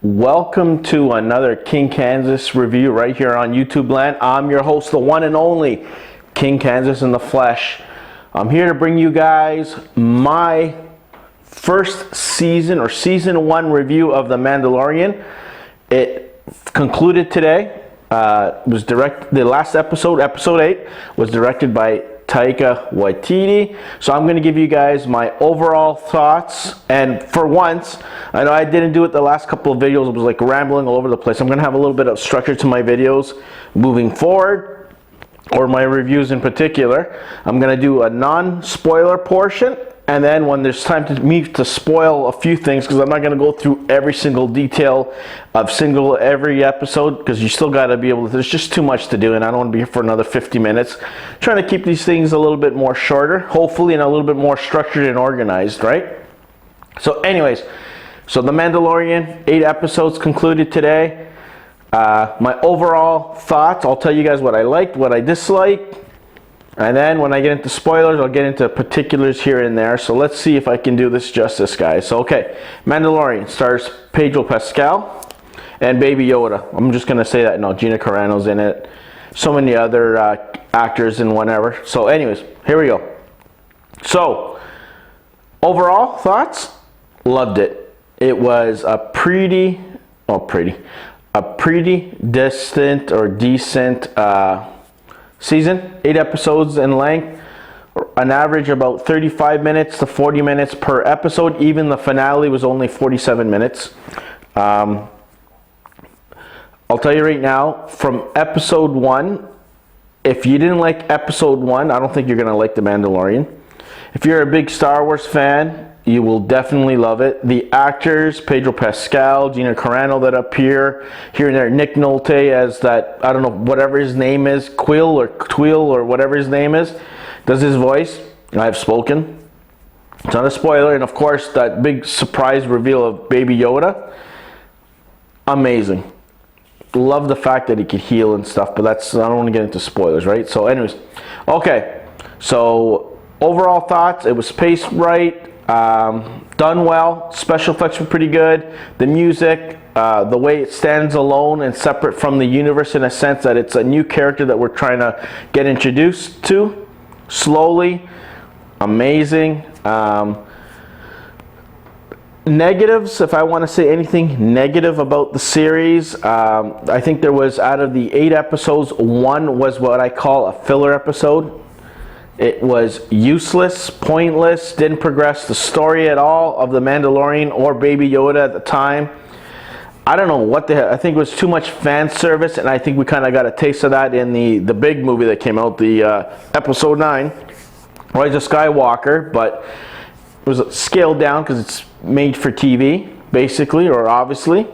Welcome to another King Kansas review right here on YouTube land. I'm your host, the one and only King Kansas in the flesh. I'm here to bring you guys my first season or season 1 review of The Mandalorian. It concluded today. The last episode, episode 8, was directed by Taika Waititi. So I'm going to give you guys my overall thoughts, and for once, I know I didn't do it the last couple of videos, it was like rambling all over the place. I'm going to have a little bit of structure to my videos moving forward, or my reviews in particular. I'm going to do a non-spoiler portion, and then when there's time to me to spoil a few things, because I'm not going to go through every single detail of every episode, because you still got to be able to, there's just too much to do, and I don't want to be here for another 50 minutes. Trying to keep these things a little bit more shorter, hopefully, and a little bit more structured and organized, right? So anyways, so The Mandalorian, 8 episodes concluded today. My overall thoughts, I'll tell you guys what I liked, what I disliked, and then when I get into spoilers, I'll get into particulars here and there. So let's see if I can do this justice, guys. So, okay, Mandalorian stars Pedro, Pascal, and Baby Yoda. I'm just going to say that. No, Gina Carrano's in it. So many other actors and whatever. So anyways, here we go. So, overall thoughts? Loved it. It was a pretty distant or decent season. 8 episodes in length, an average about 35 minutes to 40 minutes per episode. Even the finale was only 47 minutes. I'll tell you right now, from episode 1, if you didn't like episode 1, I don't think you're gonna like The Mandalorian. If you're a big Star Wars fan, you will definitely love it. The actors, Pedro Pascal, Gina Carrano that appear here and there, Nick Nolte as that, I don't know, whatever his name is, Quill or whatever his name is, does his voice. I've spoken. It's not a spoiler. And of course, that big surprise reveal of Baby Yoda. Amazing. Love the fact that he could heal and stuff, but I don't want to get into spoilers, right? So anyways, okay. So overall thoughts, it was paced right. Done well. Special effects were pretty good. The music, the way it stands alone and separate from the universe, in a sense that it's a new character that we're trying to get introduced to slowly. Amazing. Negatives, if I want to say anything negative about the series, I think there was, out of the 8 episodes, 1 was what I call a filler episode. It was useless, pointless, didn't progress the story at all of The Mandalorian or Baby Yoda at the time. I don't know what the hell. I think it was too much fan service, and I think we kind of got a taste of that in the big movie that came out, the episode 9, Rise of Skywalker, but it was scaled down because it's made for TV, basically, or obviously.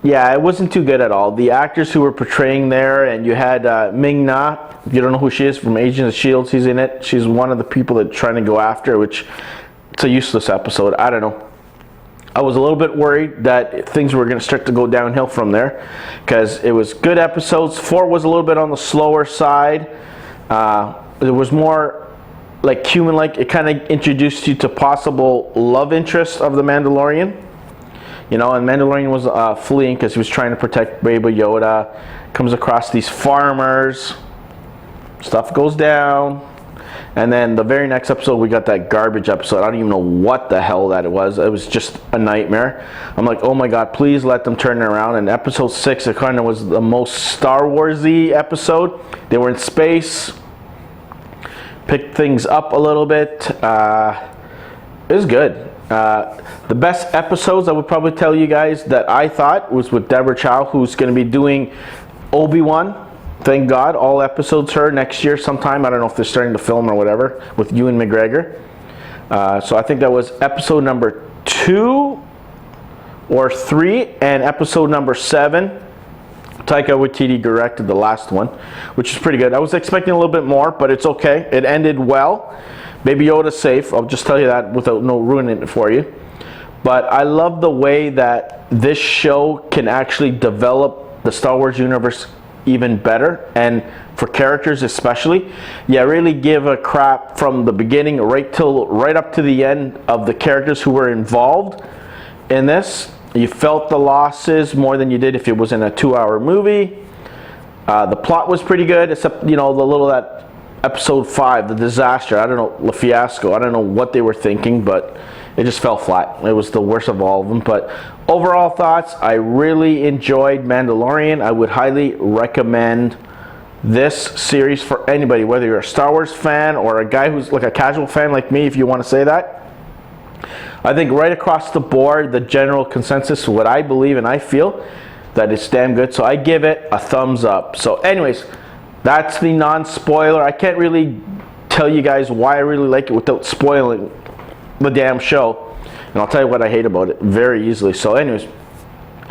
Yeah, it wasn't too good at all. The actors who were portraying there, and you had Ming-Na. If you don't know who she is, from Agents of S.H.I.E.L.D., she's in it. She's one of the people that trying to go after, which it's a useless episode. I don't know. I was a little bit worried that things were going to start to go downhill from there, because it was good episodes. 4 was a little bit on the slower side. It was more like human-like. It kind of introduced you to possible love interest of the Mandalorian. You know, and Mandalorian was fleeing because he was trying to protect Baby Yoda. Comes across these farmers. Stuff goes down. And then the very next episode, we got that garbage episode. I don't even know what the hell that it was. It was just a nightmare. I'm like, oh my God, please let them turn it around. And episode 6, it kind of was the most Star Wars-y episode. They were in space. Picked things up a little bit. It was good. The best episodes, I would probably tell you guys, that I thought was with Deborah Chow, who's going to be doing Obi-Wan. Thank God, all episodes her next year sometime. I don't know if they're starting to film or whatever, with Ewan McGregor. So I think that was episode number 2 or 3, and episode number 7. Taika Waititi directed the last one, which is pretty good. I was expecting a little bit more, but it's okay. It ended well. Baby Yoda's safe. I'll just tell you that without ruining it for you. But I love the way that this show can actually develop the Star Wars universe even better, and for characters especially. Yeah, really give a crap from the beginning right up to the end of the characters who were involved. in this. You felt the losses more than you did if it was in a 2-hour movie. The plot was pretty good, except, you know, the little that episode 5, the disaster. I don't know, the fiasco. I don't know what they were thinking, but it just fell flat. It was the worst of all of them. But overall thoughts, I really enjoyed Mandalorian. I would highly recommend this series for anybody, whether you're a Star Wars fan or a guy who's like a casual fan like me, if you want to say that. I think right across the board, the general consensus, what I believe and I feel, that it's damn good. So I give it a thumbs up. So anyways, that's the non-spoiler. I can't really tell you guys why I really like it without spoiling the damn show. And I'll tell you what I hate about it very easily. So anyways,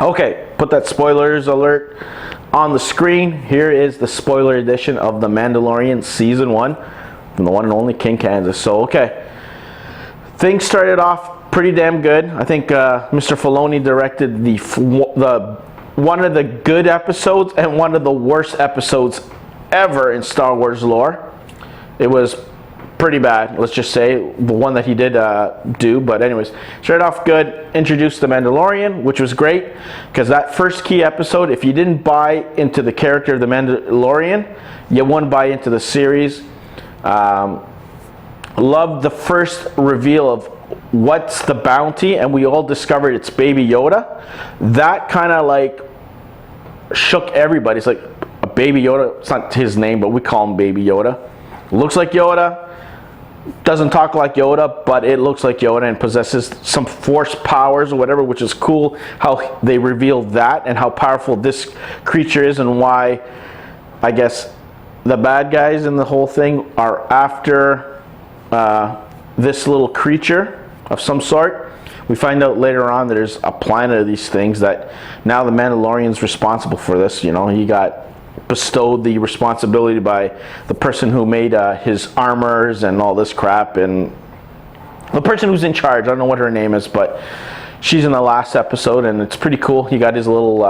okay, put that spoilers alert on the screen. Here is the spoiler edition of The Mandalorian Season 1 from the one and only King Kansas. So, okay. Things started off pretty damn good. I think Mr. Filoni directed the one of the good episodes and one of the worst episodes ever in Star Wars lore. It was pretty bad, let's just say, the one that he did do. But anyways, started off good, introduced the Mandalorian, which was great, because that first key episode, if you didn't buy into the character of the Mandalorian, you wouldn't buy into the series. Loved the first reveal of what's the bounty, and we all discovered it's Baby Yoda. That kind of like shook everybody. It's like a Baby Yoda, it's not his name, but we call him Baby Yoda. Looks like Yoda, doesn't talk like Yoda, but it looks like Yoda and possesses some force powers or whatever, which is cool how they revealed that and how powerful this creature is, and why I guess the bad guys in the whole thing are after this little creature of some sort. We find out later on that there's a planet of these things that now the Mandalorian's responsible for this. You know, he got bestowed the responsibility by the person who made his armors and all this crap, and the person who's in charge, I don't know what her name is, but she's in the last episode, and it's pretty cool. He got his little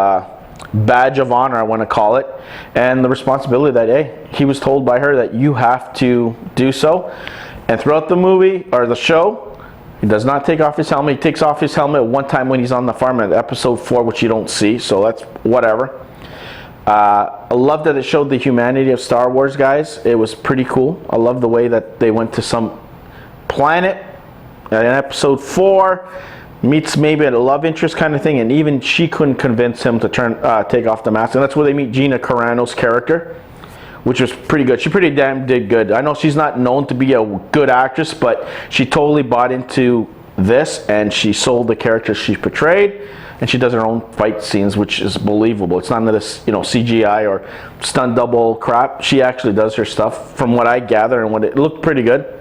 badge of honor, I want to call it, and the responsibility that, hey, he was told by her that you have to do so. And throughout the movie, or the show, he does not take off his helmet. He takes off his helmet one time when he's on the farm in episode 4, which you don't see, so that's whatever. I love that it showed the humanity of Star Wars, guys. It was pretty cool. I love the way that they went to some planet in episode 4, meets maybe a love interest kind of thing, and even she couldn't convince him to take off the mask. And that's where they meet Gina Carrano's character, which was pretty good. She pretty damn did good. I know she's not known to be a good actress, but she totally bought into this, and she sold the character she portrayed, and she does her own fight scenes, which is believable. It's none of this, you know, CGI or stunt double crap. She actually does her stuff, from what I gather, and what it looked pretty good.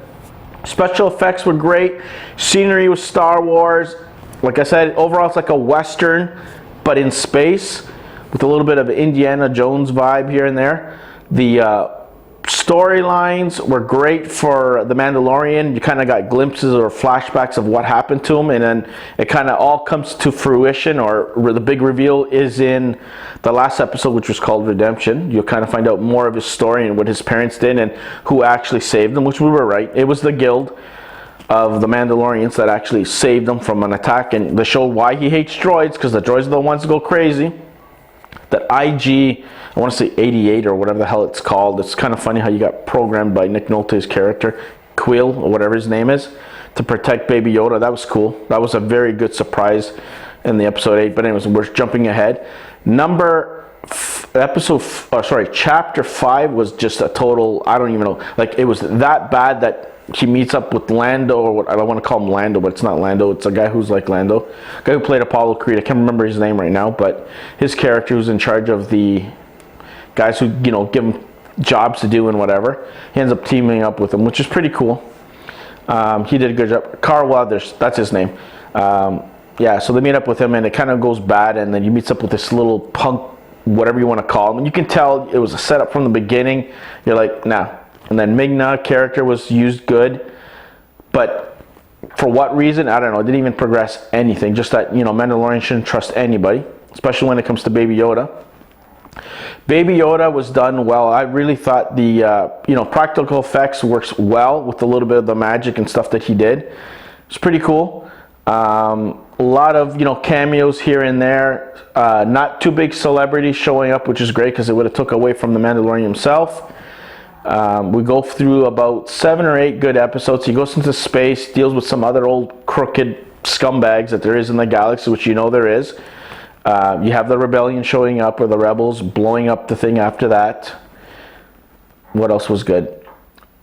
Special effects were great. Scenery was Star Wars. Like I said, overall it's like a Western, but in space, with a little bit of Indiana Jones vibe here and there. The storylines were great for the Mandalorian. You kind of got glimpses or flashbacks of what happened to him, and then it kind of all comes to fruition, or the big reveal is in the last episode, which was called Redemption. You'll kind of find out more of his story and what his parents did and who actually saved him, which we were right. It was the guild of the Mandalorians that actually saved him from an attack, and they showed why he hates droids, because the droids are the ones that go crazy. That IG, I want to say 88 or whatever the hell it's called. It's kind of funny how you got programmed by Nick Nolte's character, Quill, or whatever his name is, to protect Baby Yoda. That was cool. That was a very good surprise in the episode 8. But anyways, we're jumping ahead. Chapter 5 was just a total, I don't even know. Like, it was that bad that he meets up with Lando, or what I don't want to call him Lando, but it's not Lando. It's a guy who's like Lando, a guy who played Apollo Creed. I can't remember his name right now, but his character who's in charge of the guys who, you know, give him jobs to do and whatever. He ends up teaming up with him, which is pretty cool. He did a good job. Carl Weathers, that's his name. Yeah, so they meet up with him, and it kind of goes bad, and then he meets up with this little punk, whatever you want to call him, and you can tell it was a setup from the beginning. You're like, nah. And then Ming-Na character was used good, but for what reason, I don't know. It didn't even progress anything. Just that, you know, Mandalorian shouldn't trust anybody, especially when it comes to Baby Yoda. Baby Yoda was done well. I really thought the practical effects works well with a little bit of the magic and stuff that he did. It's pretty cool. A lot of, cameos here and there. Not too big celebrities showing up, which is great because it would have took away from the Mandalorian himself. We go through about 7 or 8 good episodes. He goes into space, deals with some other old crooked scumbags that there is in the galaxy, which there is. You have the rebellion showing up, or the rebels blowing up the thing after that. What else was good?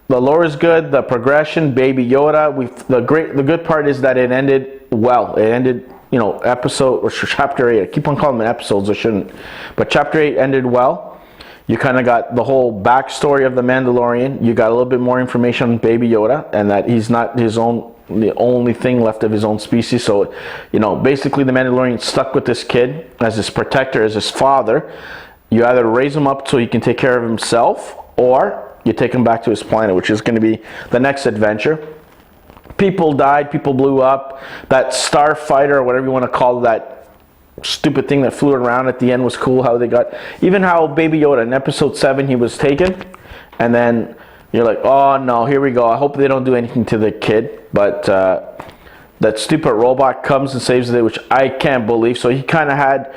The lore is good. The progression, Baby Yoda. The good part is that it ended well. It ended, episode or chapter 8. I keep on calling them episodes. I shouldn't, but chapter 8 ended well. You kind of got the whole backstory of the Mandalorian. You got a little bit more information on Baby Yoda, and that he's not the only thing left of his own species. So, basically the Mandalorian stuck with this kid as his protector, as his father. You either raise him up so he can take care of himself, or you take him back to his planet, which is going to be the next adventure. People died, people blew up. That starfighter, or whatever you want to call that stupid thing that flew around at the end, was cool. Even how Baby Yoda in episode 7, he was taken, and then you're like, oh no, here we go. I hope they don't do anything to the kid. But that stupid robot comes and saves the day, which I can't believe. So he kind of had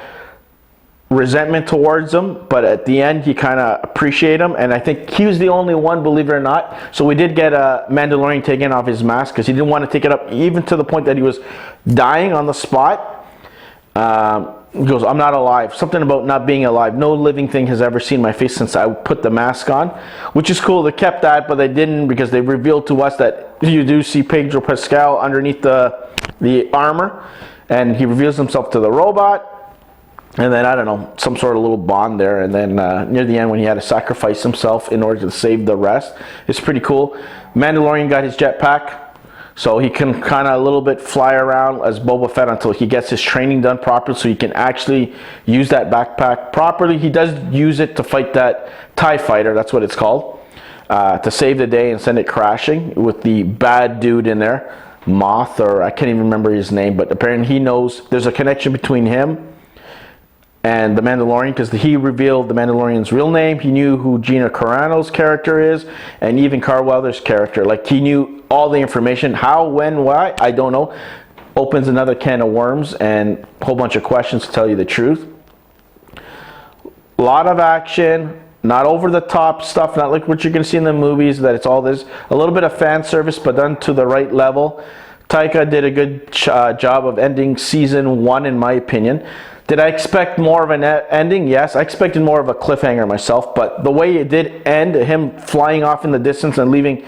resentment towards him, but at the end he kind of appreciated him, and I think he was the only one, believe it or not. So we did get a Mandalorian taken off his mask because he didn't want to take it up, even to the point that he was dying on the spot. He goes, I'm not alive. Something about not being alive. No living thing has ever seen my face since I put the mask on, which is cool. They kept that, but they didn't, because they revealed to us that you do see Pedro Pascal underneath the armor, and he reveals himself to the robot. And then, I don't know, some sort of little bond there. And then near the end, when he had to sacrifice himself in order to save the rest, it's pretty cool. Mandalorian got his jetpack, so he can kind of a little bit fly around as Boba Fett until he gets his training done properly, so he can actually use that backpack properly. He does use it to fight that TIE fighter, that's what it's called, to save the day and send it crashing with the bad dude in there, Moth, or I can't even remember his name, but apparently he knows there's a connection between him and the Mandalorian, because he revealed the Mandalorian's real name. He knew who Gina Carrano's character is, and even Carl Weathers' character. Like, he knew all the information. How, when, why, I don't know. Opens another can of worms and a whole bunch of questions, to tell you the truth. A lot of action, not over the top stuff, not like what you're going to see in the movies, that it's all this. A little bit of fan service, but done to the right level. Taika did a good job of ending season 1, in my opinion. Did I expect more of an ending? Yes, I expected more of a cliffhanger myself, but the way it did end, him flying off in the distance and leaving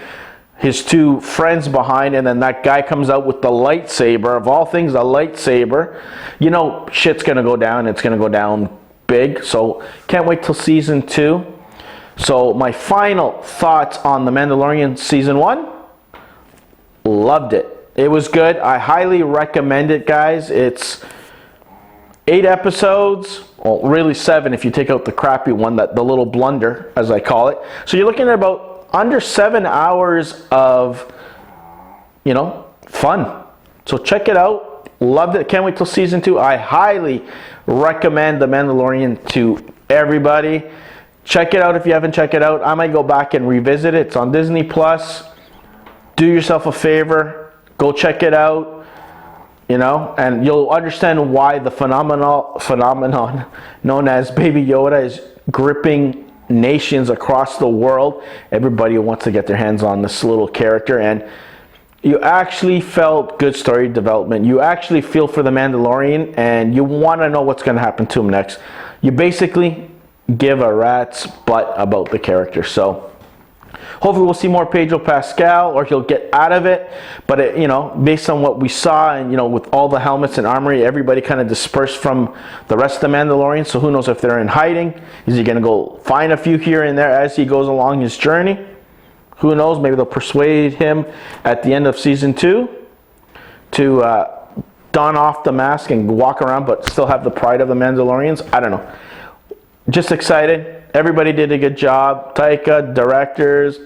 his 2 friends behind, and then that guy comes out with the lightsaber, of all things, a lightsaber, shit's going to go down. It's going to go down big, so can't wait till season 2. So my final thoughts on The Mandalorian season 1, loved it. It was good. I highly recommend it, guys. It's 8 episodes, well, really 7 if you take out the crappy one, the little blunder, as I call it. So you're looking at about under 7 hours of, fun. So check it out. Loved it. Can't wait till season 2. I highly recommend The Mandalorian to everybody. Check it out if you haven't checked it out. I might go back and revisit it. It's on Disney Plus. Do yourself a favor. Go check it out. And you'll understand why the phenomenon known as Baby Yoda is gripping nations across the world. Everybody wants to get their hands on this little character, and you actually felt good story development. You actually feel for the Mandalorian, and you want to know what's going to happen to him next. You basically give a rat's butt about the character. So hopefully we'll see more Pedro Pascal, or he'll get out of it. But based on what we saw, and with all the helmets and armory, everybody kind of dispersed from the rest of the Mandalorians. So who knows if they're in hiding? Is he going to go find a few here and there as he goes along his journey? Who knows? Maybe they'll persuade him at the end of season 2 to don off the mask and walk around, but still have the pride of the Mandalorians. I don't know. Just excited. Everybody did a good job. Taika, directors.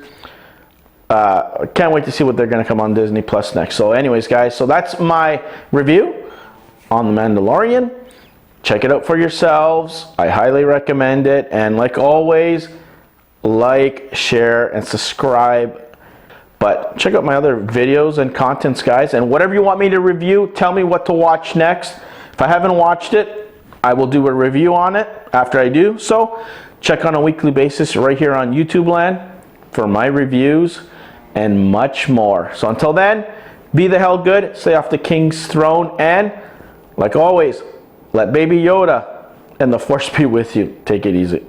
Can't wait to see what they're going to come on Disney Plus next. So anyways, guys, so that's my review on The Mandalorian. Check it out for yourselves. I highly recommend it. And like always, like, share, and subscribe. But But check out my other videos and contents, guys. And whatever you want me to review, tell me what to watch next. If I haven't watched it, I will do a review on it after I do. So check on a weekly basis right here on YouTube land for my reviews and much more. So until then, be the hell good, stay off the king's throne, and like always, let baby Yoda and the force be with you. Take it easy.